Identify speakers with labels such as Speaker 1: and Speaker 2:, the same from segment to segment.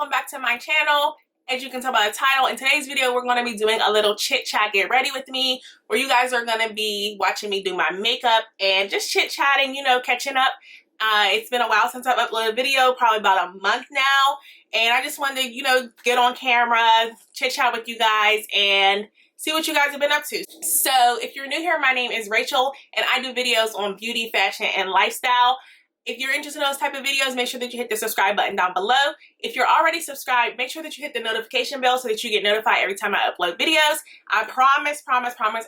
Speaker 1: welcome back to my channel. As you can tell by the title, in today's video we're going to be doing a little chit chat, get ready with me, where you guys are going to be watching me do my makeup and just chit chatting, you know, catching up. It's been a while since I've uploaded a video, probably about a month now, and I just wanted to, you know, get on camera, chit chat with you guys and see what you guys have been up to. So if you're new here, my name is Rachel and I do videos on beauty, fashion, and lifestyle. If you're interested in those type of videos, make sure that you hit the subscribe button down below. If you're already subscribed, make sure that you hit the notification bell so that you get notified every time I upload videos. I promise,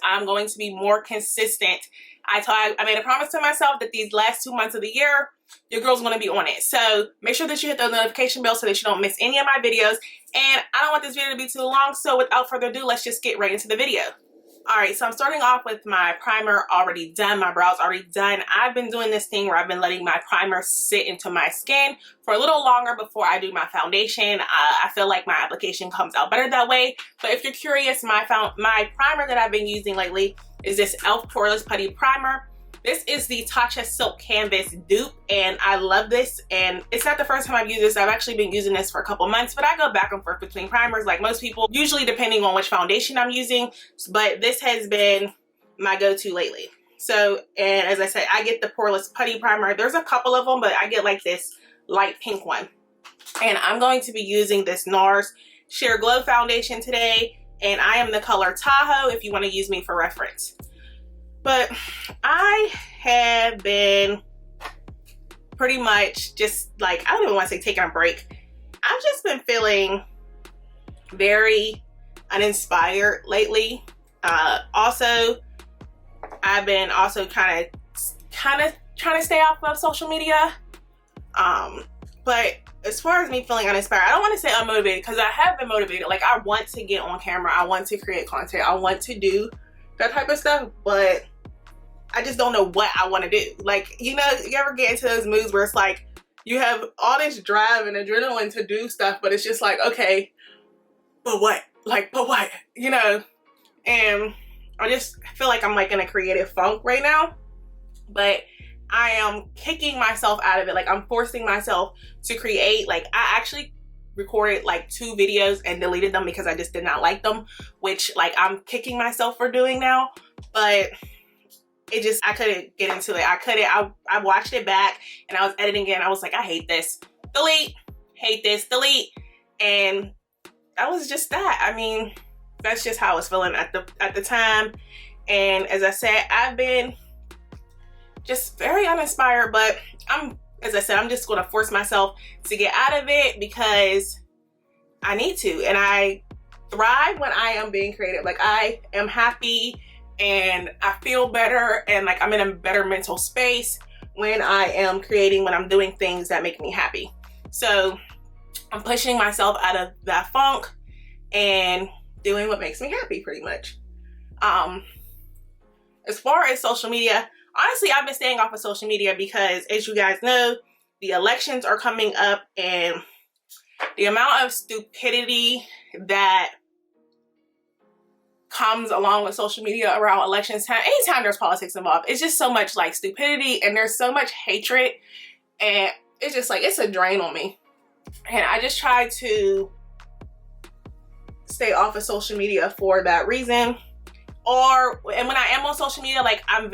Speaker 1: I'm going to be more consistent. I made a promise to myself that these last 2 months of the year, your girl's going to be on it. So make sure that you hit the notification bell so that you don't miss any of my videos. And I don't want this video to be too long, so without further ado, let's just get right into the video. Alright, so I'm starting off with my primer already done, my brows already done. I've been doing this thing where I've been letting my primer sit into my skin for a little longer before I do my foundation. I feel like my application comes out better that way. But if you're curious, my primer that I've been using lately is this e.l.f. Poreless Putty Primer. This is the Tatcha Silk Canvas dupe, and I love this. And it's not the first time I've used this. I've actually been using this for a couple months, but I go back and forth between primers like most people, usually depending on which foundation I'm using. But this has been my go-to lately. So, and as I said, I get the Poreless Putty Primer. There's a couple of them, but I get like this light pink one. And I'm going to be using this Nars Sheer Glow Foundation today, and I am the color Tahoe if you want to use me for reference. But I have been pretty much just like, I don't even want to say taking a break. I've just been feeling very uninspired lately. Also, I've been also kind of trying to stay off of social media. But as far as me feeling uninspired, I don't want to say unmotivated, because I have been motivated. Like, I want to get on camera, I want to create content, I want to do that type of stuff, but I just don't know what I want to do. Like, you know, you ever get into those moods where it's like you have all this drive and adrenaline to do stuff, but it's just like, okay, but what? Like, but what? You know? And I just feel like I'm like in a creative funk right now, but I am kicking myself out of it. Like, I'm forcing myself to create. Like, I actually recorded like 2 videos and deleted them because I just did not like them, which like I'm kicking myself for doing now. But it just, I couldn't get into it. I watched it back and I was editing it and I was like, I hate this, delete, hate this, delete. And that was just that. I mean, that's just how I was feeling at the time. And as I said, I've been just very uninspired, but as I said, I'm just going to force myself to get out of it because I need to. And I thrive when I am being creative. Like, I am happy and I feel better and like I'm in a better mental space when I am creating, when I'm doing things that make me happy. So I'm pushing myself out of that funk and doing what makes me happy, pretty much. As far as social media, honestly, I've been staying off of social media because, as you guys know, the elections are coming up, and the amount of stupidity that comes along with social media around elections time, anytime there's politics involved, it's just so much like stupidity and there's so much hatred, and it's just like, it's a drain on me. And I just try to stay off of social media for that reason. And when I am on social media, like I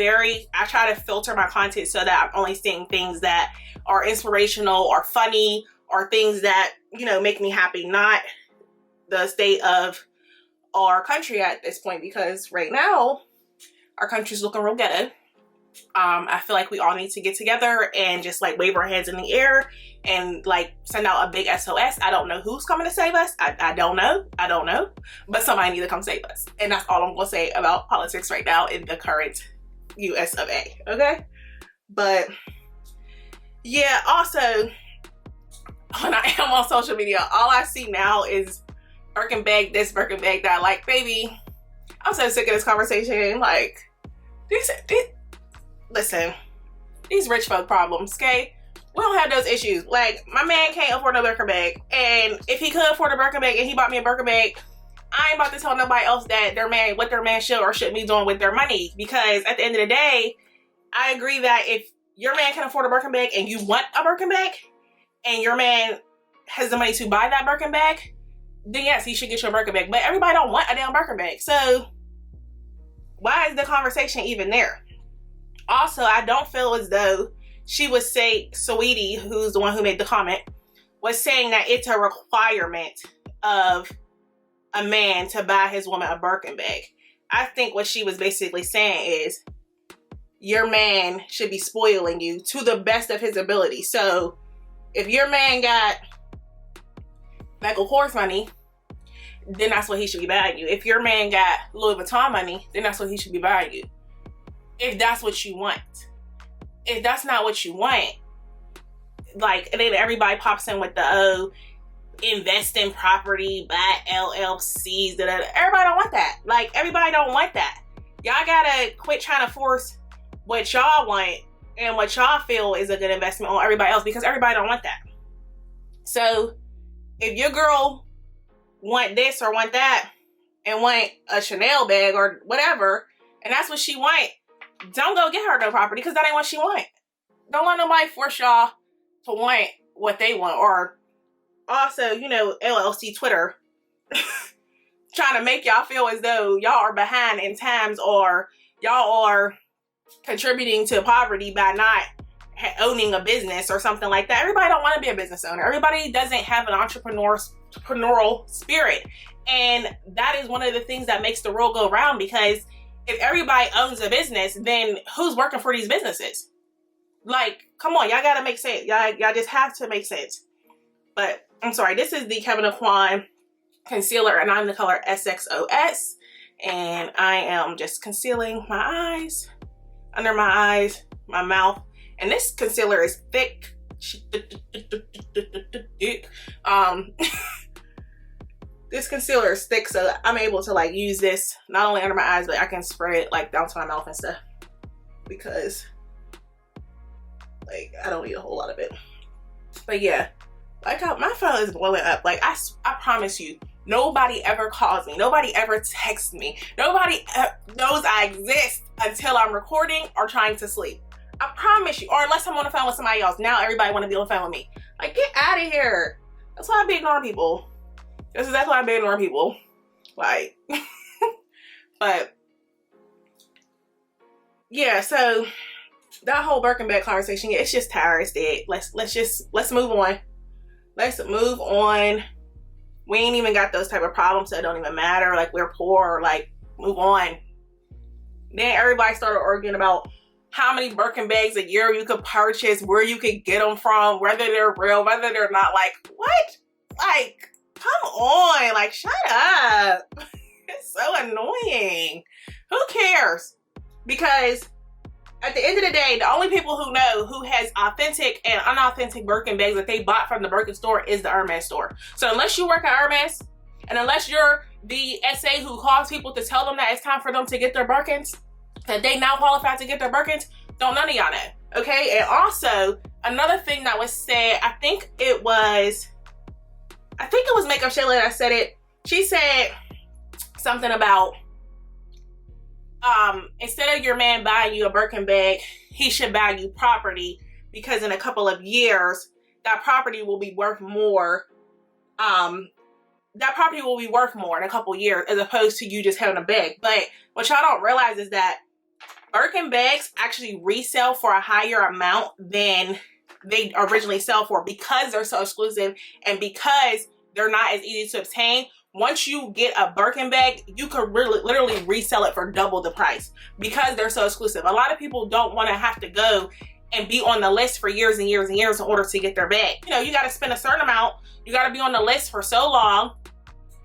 Speaker 1: try to filter my content so that I'm only seeing things that are inspirational or funny or things that, you know, make me happy, not the state of our country at this point, because right now our country's looking real ghetto. I feel like we all need to get together and just like wave our hands in the air and like send out a big SOS. I don't know who's coming to save us. I don't know, but somebody need to come save us. And that's all I'm gonna say about politics right now in the current US of A, okay? But yeah, also when I am on social media, all I see now is Birkin bag this, Birkin bag that. Like, baby, I'm so sick of this conversation. Like, listen, these rich folk problems, okay? We don't have those issues. Like, my man can't afford a Birkin bag, and if he could afford a Birkin bag and he bought me a Birkin bag, I ain't about to tell nobody else that what their man should or shouldn't be doing with their money. Because at the end of the day, I agree that if your man can afford a Birkin bag and you want a Birkin bag, and your man has the money to buy that Birkin bag, then yes, he should get you a Birkin bag. But everybody don't want a damn Birkin bag. So why is the conversation even there? Also, I don't feel as though she would say, Sweetie, who's the one who made the comment, was saying that it's a requirement of a man to buy his woman a Birkin bag. I think what she was basically saying is your man should be spoiling you to the best of his ability. So if your man got Michael Kors money, then that's what he should be buying you. If your man got Louis Vuitton money, then that's what he should be buying you. If that's what you want. If that's not what you want, like, and then everybody pops in with the, oh, invest in property, buy LLCs, everybody don't want that. Like, everybody don't want that. Y'all gotta quit trying to force what y'all want and what y'all feel is a good investment on everybody else, because everybody don't want that. So if your girl want this or want that and want a Chanel bag or whatever, and that's what she want, don't go get her no property, because that ain't what she want. Don't let nobody force y'all to want what they want. Or also, you know, LLC Twitter trying to make y'all feel as though y'all are behind in times, or y'all are contributing to poverty by not owning a business or something like that. Everybody don't want to be a business owner. Everybody doesn't have an entrepreneurial spirit. And that is one of the things that makes the world go round, because if everybody owns a business, then who's working for these businesses? Like, come on, y'all gotta make sense. Y'all just have to make sense. But I'm sorry, this is the Kevyn Aucoin concealer, and I'm the color SXOS, and I am just concealing my eyes, under my eyes, my mouth, and this concealer is thick. This concealer is thick, so I'm able to like use this not only under my eyes, but I can spread it like down to my mouth and stuff, because like I don't need a whole lot of it. But yeah, like how my phone is blowing up. Like I promise you, nobody ever calls me, nobody ever texts me, nobody knows I exist until I'm recording or trying to sleep. I promise you. Or unless I'm on the phone with somebody else. Now everybody want to be on the phone with me. Like, get out of here. That's why I be ignoring people. That's exactly why I be ignoring people. Like, but yeah, so that whole Birkin bag conversation, yeah, it's just tired. It's dead. Let's move on. Let's move on. We ain't even got those type of problems, so it don't even matter. Like, we're poor. Like, move on. Then everybody started arguing about how many Birkin bags a year you could purchase, where you could get them from, whether they're real, whether they're not. Like, what? Like, come on. Like, shut up. It's so annoying. Who cares? Because at the end of the day, the only people who know who has authentic and unauthentic Birkin bags that they bought from the Birkin store is the Hermes store. So unless you work at Hermes, and unless you're the SA who calls people to tell them that it's time for them to get their Birkins, that they now qualified to get their Birkins, don't none of y'all know, okay? And also, another thing that was said, I think it was Makeup Shayla that said it. She said something about, instead of your man buying you a Birkin bag, he should buy you property, because in a couple of years, that property will be worth more. That property will be worth more in a couple of years, as opposed to you just having a bag. But what y'all don't realize is that Birkin bags actually resell for a higher amount than they originally sell for, because they're so exclusive and because they're not as easy to obtain. Once you get a Birkin bag, you could literally resell it for double the price, because they're so exclusive. A lot of people don't want to have to go and be on the list for years and years and years in order to get their bag. You know, you got to spend a certain amount. You got to be on the list for so long.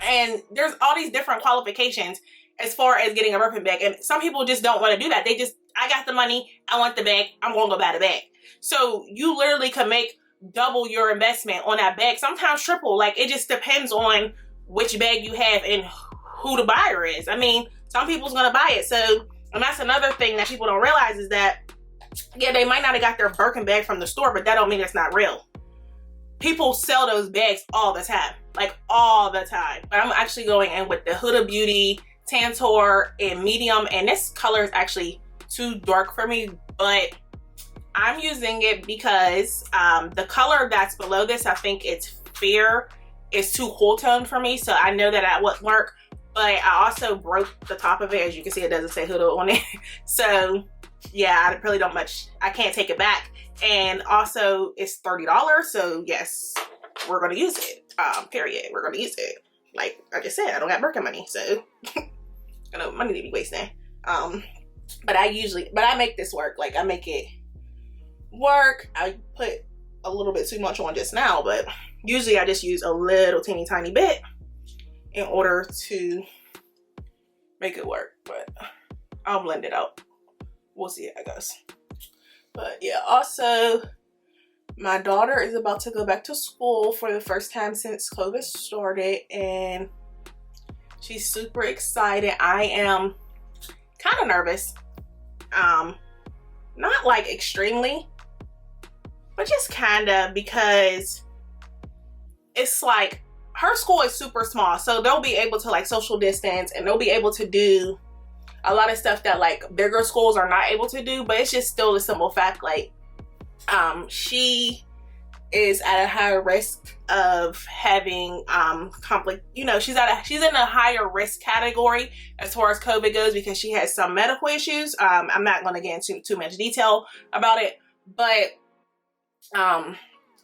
Speaker 1: And there's all these different qualifications as far as getting a Birkin bag. And some people just don't want to do that. They just, I got the money, I want the bag, I'm going to go buy the bag. So you literally could make double your investment on that bag, sometimes triple. Like, it just depends on which bag you have and who the buyer is. I mean, some people's going to buy it. So, and that's another thing that people don't realize is that, yeah, they might not have got their Birkin bag from the store, but that don't mean it's not real. People sell those bags all the time, like all the time. But I'm actually going in with the Huda Beauty Tantour in medium, and this color is actually too dark for me, but I'm using it because the color that's below this, I think it's Fear is too cool tone for me, so I know that wouldn't work. But I also broke the top of it. As you can see, it doesn't say Huda on it. So yeah, I really don't much, I can't take it back. And also it's $30, so yes, we're gonna use it. Period. We're gonna use it. Like I just said, I don't got Birkin money, so I know money to be wasting. But I make this work. Like I make it work. I put a little bit too much on just now, but usually I just use a little teeny tiny bit in order to make it work. But I'll blend it out. We'll see how it goes. But yeah, also my daughter is about to go back to school for the first time since COVID started, and she's super excited. I am kind of nervous. Not like extremely, but just kind of, because it's like her school is super small, so they'll be able to like social distance, and they'll be able to do a lot of stuff that like bigger schools are not able to do. But it's just still the simple fact, like she is at a higher risk of having you know, she's in a higher risk category as far as COVID goes, because she has some medical issues. I'm not going to get into too much detail about it, but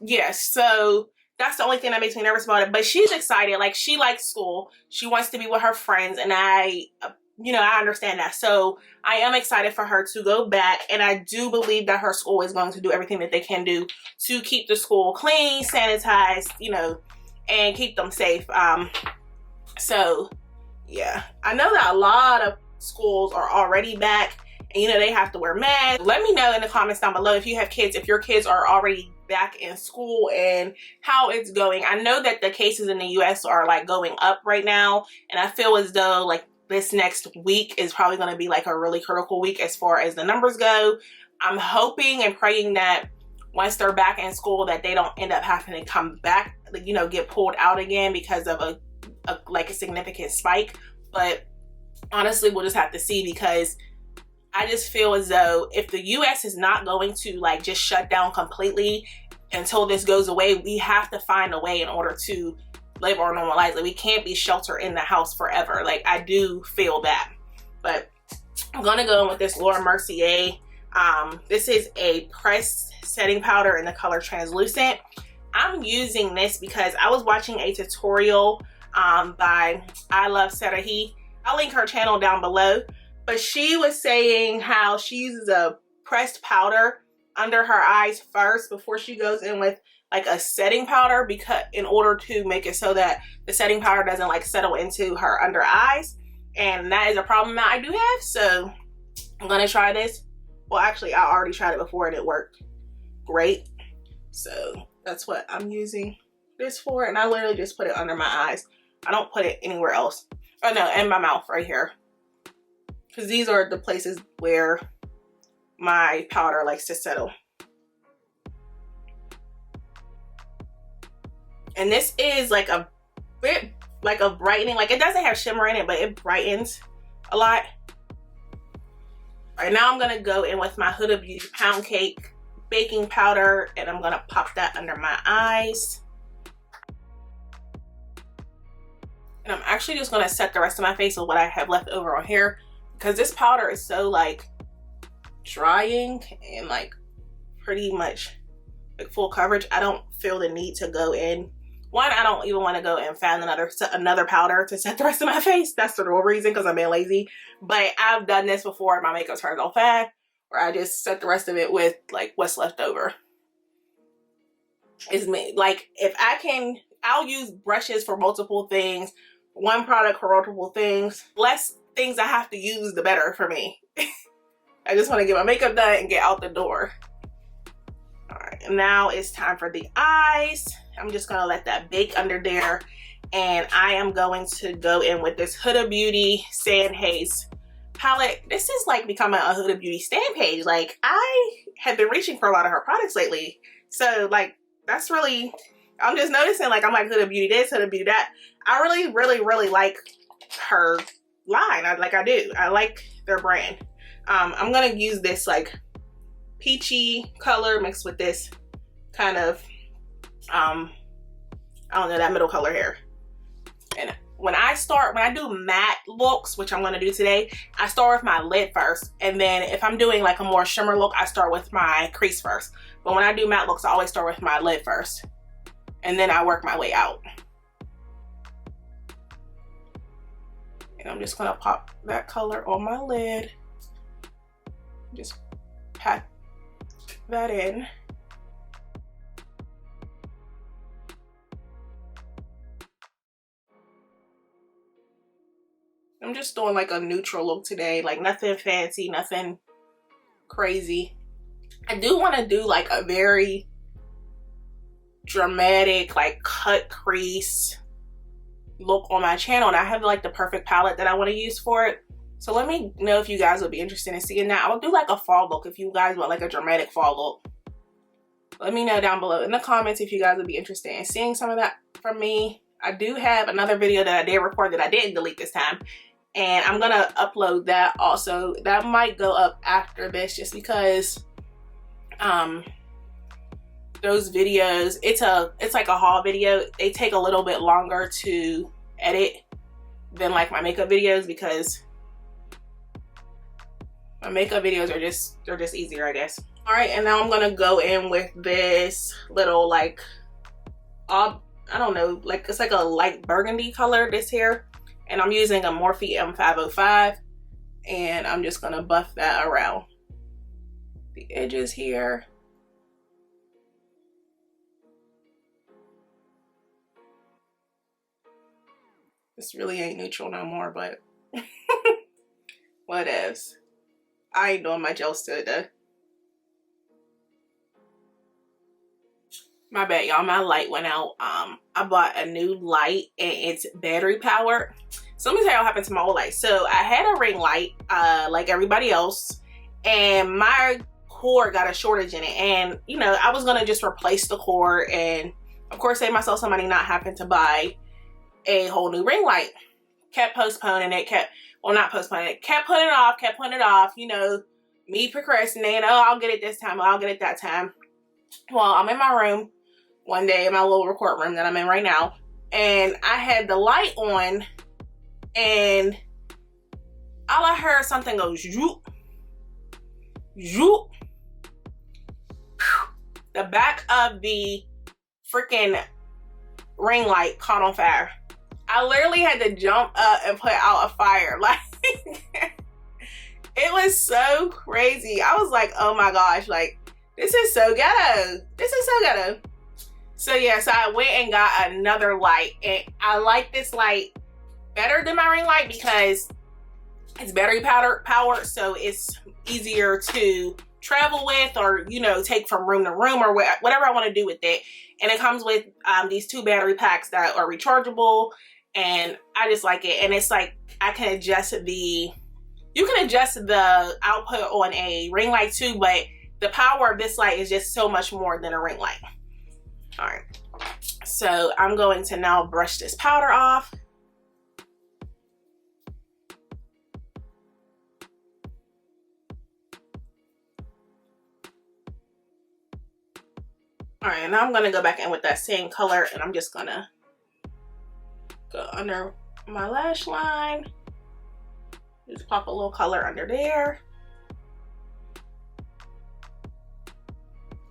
Speaker 1: yes, so that's the only thing that makes me nervous about it. But she's excited. Like, she likes school, she wants to be with her friends, and I understand that. So I am excited for her to go back, and I do believe that her school is going to do everything that they can do to keep the school clean, sanitized, you know, and keep them safe. So yeah, I know that a lot of schools are already back, and you know, they have to wear masks. Let me know in the comments down below if you have kids, if your kids are already back in school, and how it's going. I know that the cases in the US are like going up right now, and I feel as though like this next week is probably going to be like a really critical week as far as the numbers go. I'm hoping and praying that once they're back in school, that they don't end up having to come back, you know, get pulled out again because of a significant spike. But honestly, we'll just have to see, because I just feel as though if the US is not going to like just shut down completely until this goes away, we have to find a way in order to live our normal lives. Like, we can't be sheltered in the house forever. Like, I do feel that. But I'm gonna go in with this Laura Mercier. This is a pressed setting powder in the color Translucent. I'm using this because I was watching a tutorial by I Love Sarahi. I'll link her channel down below. But she was saying how she uses a pressed powder under her eyes first before she goes in with like a setting powder, because in order to make it so that the setting powder doesn't like settle into her under eyes. And that is a problem that I do have. So I'm gonna try this. Well, actually, I already tried it before and it worked great. So that's what I'm using this for. And I literally just put it under my eyes. I don't put it anywhere else. Oh no, in my mouth right here, because these are the places where my powder likes to settle. And this is like a bit like a brightening, like it doesn't have shimmer in it, but it brightens a lot. All right, now I'm gonna go in with my Huda Beauty Pound Cake baking powder, and I'm gonna pop that under my eyes. And I'm actually just gonna set the rest of my face with what I have left over on here, because this powder is so like drying and like pretty much like full coverage. I don't feel the need to go in. One, I don't even want to go and find another powder to set the rest of my face. That's the real reason, because I'm being lazy. But I've done this before. My makeup turns off fast, where I just set the rest of it with like what's left over. Is me. Like, if I can, I'll use brushes for multiple things. One product for multiple things. Less things I have to use, the better for me. I just want to get my makeup done and get out the door. All right, now it's time for the eyes. I'm just gonna let that bake under there, and I am going to go in with this Huda Beauty Sand Haze palette. This is like becoming a Huda Beauty stand page. Like, I have been reaching for a lot of her products lately, so like that's really, I'm just noticing, like, I'm like Huda Beauty this, Huda Beauty that. I really like her line. I do. I like their brand. I'm gonna use this like peachy color mixed with this kind of I don't know, that middle color here. And when I do matte looks, which I'm going to do today, I start with my lid first. And then if I'm doing like a more shimmer look, I start with my crease first. But when I do matte looks, I always start with my lid first. And then I work my way out. And I'm just going to pop that color on my lid. Just pat that in. I'm just doing like a neutral look today, like nothing fancy, nothing crazy. I do want to do like a very dramatic, like cut crease look on my channel, and I have like the perfect palette that I want to use for it. So let me know if you guys would be interested in seeing that. I'll do like a fall look if you guys want like a dramatic fall look. Let me know down below in the comments if you guys would be interested in seeing some of that from me. I do have another video that I did record that I didn't delete this time, and I'm gonna upload that also. That might go up after this just because those videos, it's like a haul video. They take a little bit longer to edit than like my makeup videos, because my makeup videos are they're just easier, I guess. All right, and now I'm gonna go in with this little like I don't know, like it's like a light burgundy color, this here, and I'm using a Morphe M505, and I'm just gonna buff that around the edges here. This really ain't neutral no more, but whatevs. I ain't doing my gel still though. My bad, y'all, my light went out. I bought a new light and it's battery powered. So let me tell you what happened to my old light. So I had a ring light like everybody else, and my cord got a shortage in it, and you know, I was gonna just replace the cord and of course save myself some money, not having to buy a whole new ring light. Kept postponing it, kept putting it off, you know, me procrastinating. Oh, I'll get it this time, I'll get it that time. Well, I'm in my room one day, in my little record room that I'm in right now, and I had the light on, and all I heard, something go zoop, zoop. The back of the freaking ring light caught on fire. I literally had to jump up and put out a fire. Like, it was so crazy. I was like, oh my gosh, like, this is so ghetto. This is so ghetto. So yeah, so I went and got another light, and I like this light better than my ring light because it's battery powered, so it's easier to travel with, or you know, take from room to room, or whatever I want to do with it. And it comes with these 2 battery packs that are rechargeable, and I just like it. And it's like I can adjust you can adjust the output on a ring light too, but the power of this light is just so much more than a ring light. All right, so I'm going to now brush this powder off. All right, and now I'm gonna go back in with that same color, and I'm just gonna go under my lash line. Just pop a little color under there.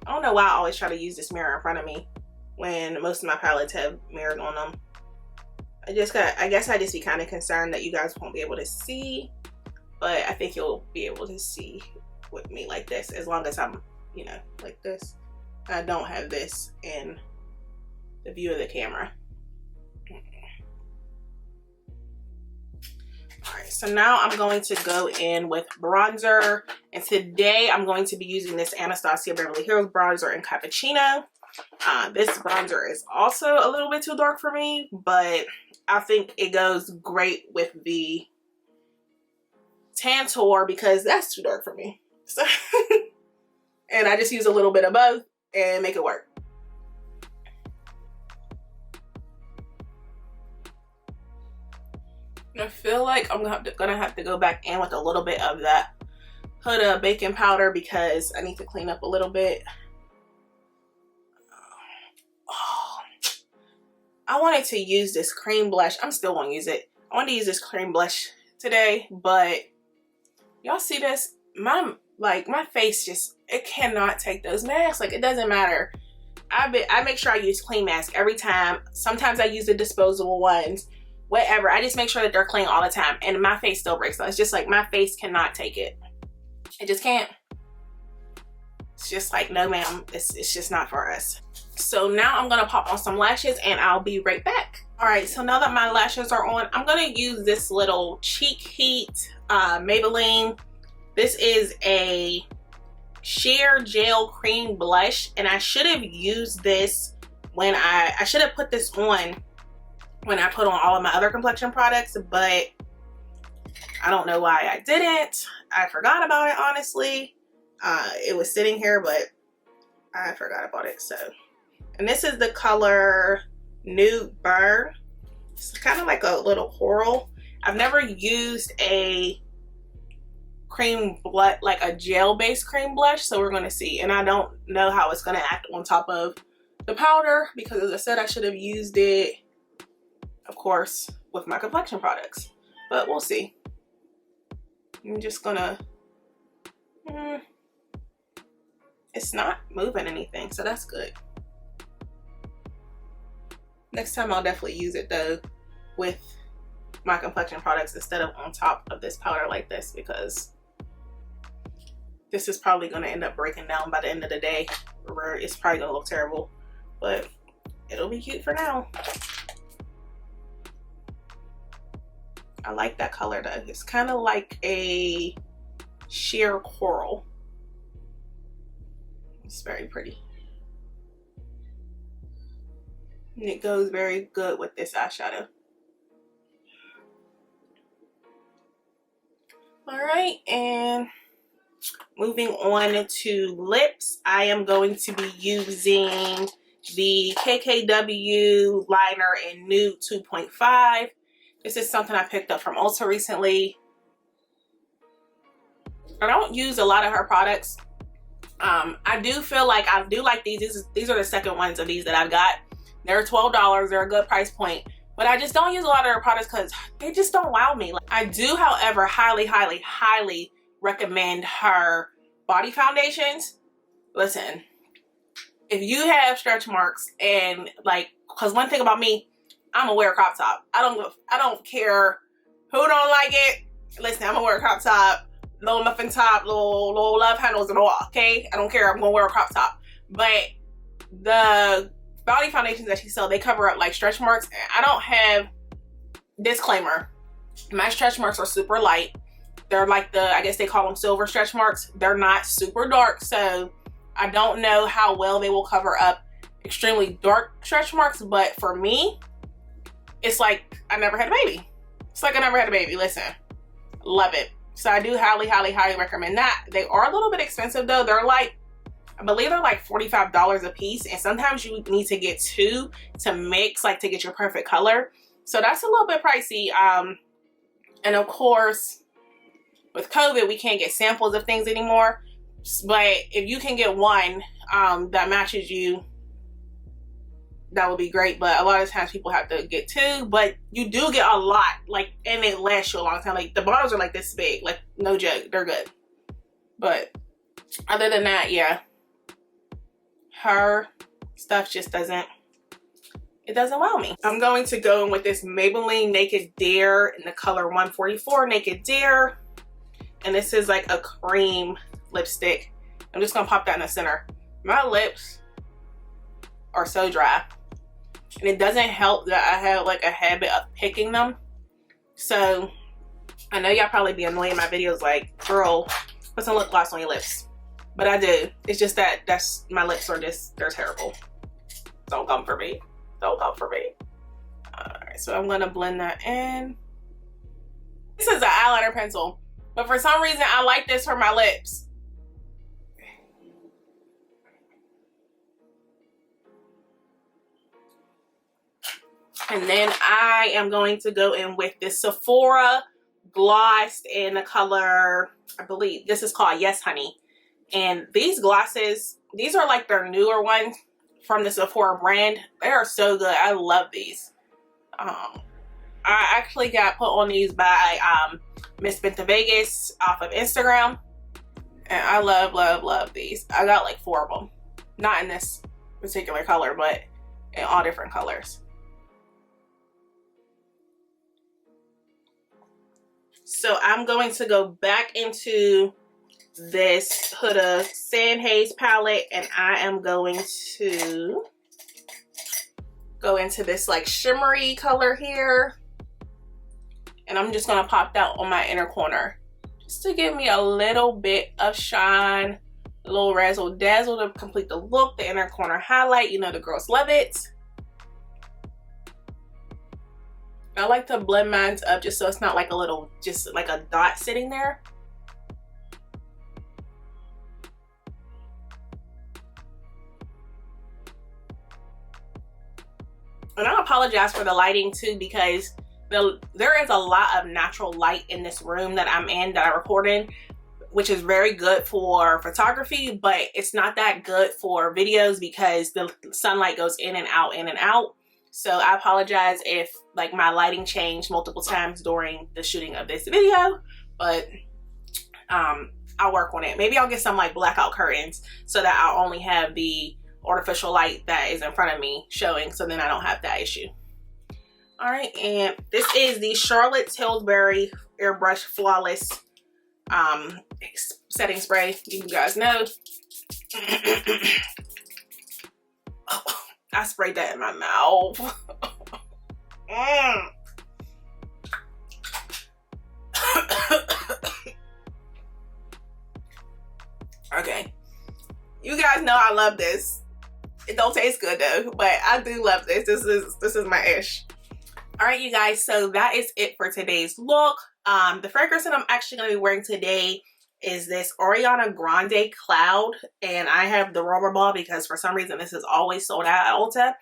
Speaker 1: I don't know why I always try to use this mirror in front of me when most of my palettes have mirrors on them. I guess I just be kind of concerned that you guys won't be able to see, but I think you'll be able to see with me like this, as long as I'm, you know, like this. I don't have this in the view of the camera. Alright, so now I'm going to go in with bronzer, and today I'm going to be using this Anastasia Beverly Hills bronzer in Cappuccino. This bronzer is also a little bit too dark for me, but I think it goes great with the Tantour because that's too dark for me. So and I just use a little bit of both and make it work. I feel like I'm gonna have to go back in with a little bit of that Huda baking powder because I need to clean up a little bit. Oh, I wanted to use this cream blush. I'm still gonna use it. I wanted to use this cream blush today, but y'all see this? My face just, it cannot take those masks. Like, it doesn't matter. I make sure I use clean mask every time. Sometimes I use the disposable ones, whatever. I just make sure that they're clean all the time, and my face still breaks. So it's just like my face cannot take it. It just can't. It's just like, no ma'am, it's just not for us. So now I'm gonna pop on some lashes and I'll be right back. All right, so now that my lashes are on, I'm gonna use this little Cheek Heat Maybelline. This is a sheer gel cream blush, and I should have used this when I should have put this on when I put on all of my other complexion products, but I don't know why I didn't. I forgot about it, honestly. It was sitting here, but I forgot about it. So, and this is the color Nude Burn. It's kind of like a little coral. I've never used a cream blush, like a gel based cream blush, so we're gonna see. And I don't know how it's gonna act on top of the powder, because as I said, I should have used it, of course, with my complexion products, but we'll see. I'm just gonna it's not moving anything, so that's good. Next time I'll definitely use it though with my complexion products instead of on top of this powder like this, because this is probably going to end up breaking down by the end of the day, where it's probably going to look terrible, but it'll be cute for now. I like that color though. It's kind of like a sheer coral. It's very pretty. And it goes very good with this eyeshadow. All right, and moving on to lips, I am going to be using the KKW liner in Nude 2.5. This is something I picked up from Ulta recently. I don't use a lot of her products. I do feel like I do like these. These are the second ones of these that I've got. They're $12. They're a good price point. But I just don't use a lot of her products because they just don't wow me. Like, I do, however, highly recommend her body foundations. Listen, if you have stretch marks and like, because one thing about me, I'm gonna wear a crop top. I don't care who don't like it. Listen, I'm gonna wear a crop top, little muffin top, little love handles and all. Okay, I don't care. I'm gonna wear a crop top. But the body foundations that she sells, they cover up like stretch marks. And I don't have, disclaimer, my stretch marks are super light. They're like the, I guess they call them silver stretch marks. They're not super dark, so I don't know how well they will cover up extremely dark stretch marks. But for me, it's like I never had a baby. It's like I never had a baby. Listen, love it. So I do highly recommend that. They are a little bit expensive though. They're like, I believe they're like $45 a piece, and sometimes you need to get two to mix, like to get your perfect color. So that's a little bit pricey. And of course, with COVID, we can't get samples of things anymore. But if you can get one that matches you, that would be great. But a lot of times people have to get two, but you do get a lot, like, and it lasts you a long time. Like, the bottles are like this big, like, no joke, they're good. But other than that, yeah, her stuff just doesn't, it doesn't wow me. I'm going to go in with this Maybelline Naked Dare in the color 144 Naked Dare. And this is like a cream lipstick. I'm just gonna pop that in the center. My lips are so dry. And it doesn't help that I have like a habit of picking them. So I know y'all probably be annoyed in my videos like, girl, put some lip gloss on your lips. But I do. It's just that my lips are just, they're terrible. Don't come for me. Don't come for me. Alright, so I'm gonna blend that in. This is an eyeliner pencil, but for some reason I like this for my lips. And then I am going to go in with this Sephora gloss in the color, I believe this is called Yes Honey. And these glosses, these are like their newer ones from the Sephora brand. They are so good. I love these. I actually got put on these by Miss Benta Vegas off of Instagram. And I love, love, love these. I got like 4 of them. Not in this particular color, but in all different colors. So I'm going to go back into this Huda Sand Haze palette, and I am going to go into this like shimmery color here. And I'm just gonna pop that on my inner corner just to give me a little bit of shine, a little razzle dazzle to complete the look, the inner corner highlight. You know the girls love it. I like to blend mine up just so it's not like a little, just like a dot sitting there. And I apologize for the lighting too, because there is a lot of natural light in this room that I'm in, that I record in, which is very good for photography, but it's not that good for videos because the sunlight goes in and out, in and out. So I apologize if like my lighting changed multiple times during the shooting of this video, but I'll work on it. Maybe I'll get some like blackout curtains so that I'll only have the artificial light that is in front of me showing, so then I don't have that issue. All right, and this is the Charlotte Tilbury Airbrush Flawless setting spray. You guys know. Oh, I sprayed that in my mouth. Okay, you guys know I love this. It don't taste good though, but I do love this. This is my ish. All right, you guys, so that is it for today's look. The fragrance that I'm actually going to be wearing today is this Ariana Grande Cloud, and I have the rubber ball because for some reason this is always sold out at Ulta.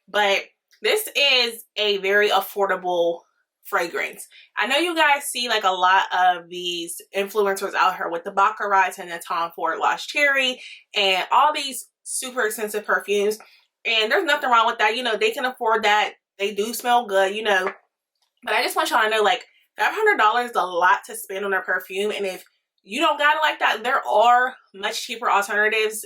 Speaker 1: But this is a very affordable fragrance. I know you guys see like a lot of these influencers out here with the Baccarat and the Tom Ford Lost Cherry and all these super expensive perfumes, and there's nothing wrong with that. You know, they can afford that. They do smell good, you know, but I just want y'all to know, like, $500 is a lot to spend on a perfume, and if you don't got it like that, there are much cheaper alternatives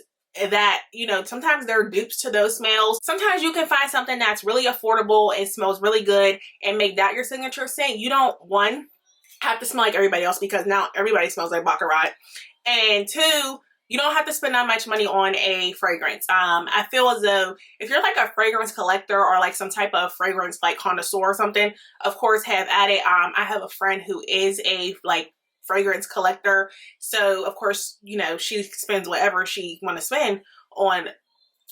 Speaker 1: that, you know, sometimes they're dupes to those smells. Sometimes you can find something that's really affordable and smells really good and make that your signature scent. You don't, one, have to smell like everybody else because now everybody smells like Baccarat, and two, you don't have to spend that much money on a fragrance. I feel as though if you're like a fragrance collector or like some type of fragrance like connoisseur or something, of course have at it. I have a friend who is a like fragrance collector. So of course, you know, she spends whatever she want to spend on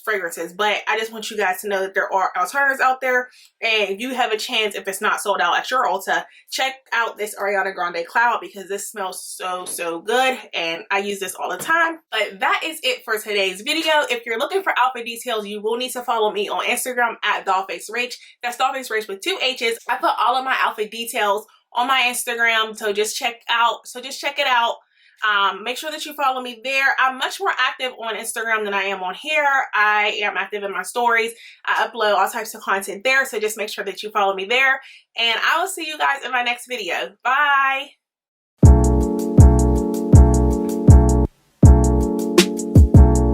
Speaker 1: fragrances, but I just want you guys to know that there are alternatives out there, and if you have a chance, if it's not sold out at your Ulta, check out this Ariana Grande Cloud because this smells so good and I use this all the time. But that is it for today's video. If you're looking for outfit details, you will need to follow me on Instagram at DollfaceRach. That's DollfaceRach with 2 H's. I put all of my outfit details on my Instagram, so just check it out. Make sure that you follow me there. I'm much more active on Instagram than I am on here. I am active in my stories. I upload all types of content there, so just make sure that you follow me there. And I will see you guys in my next video. Bye!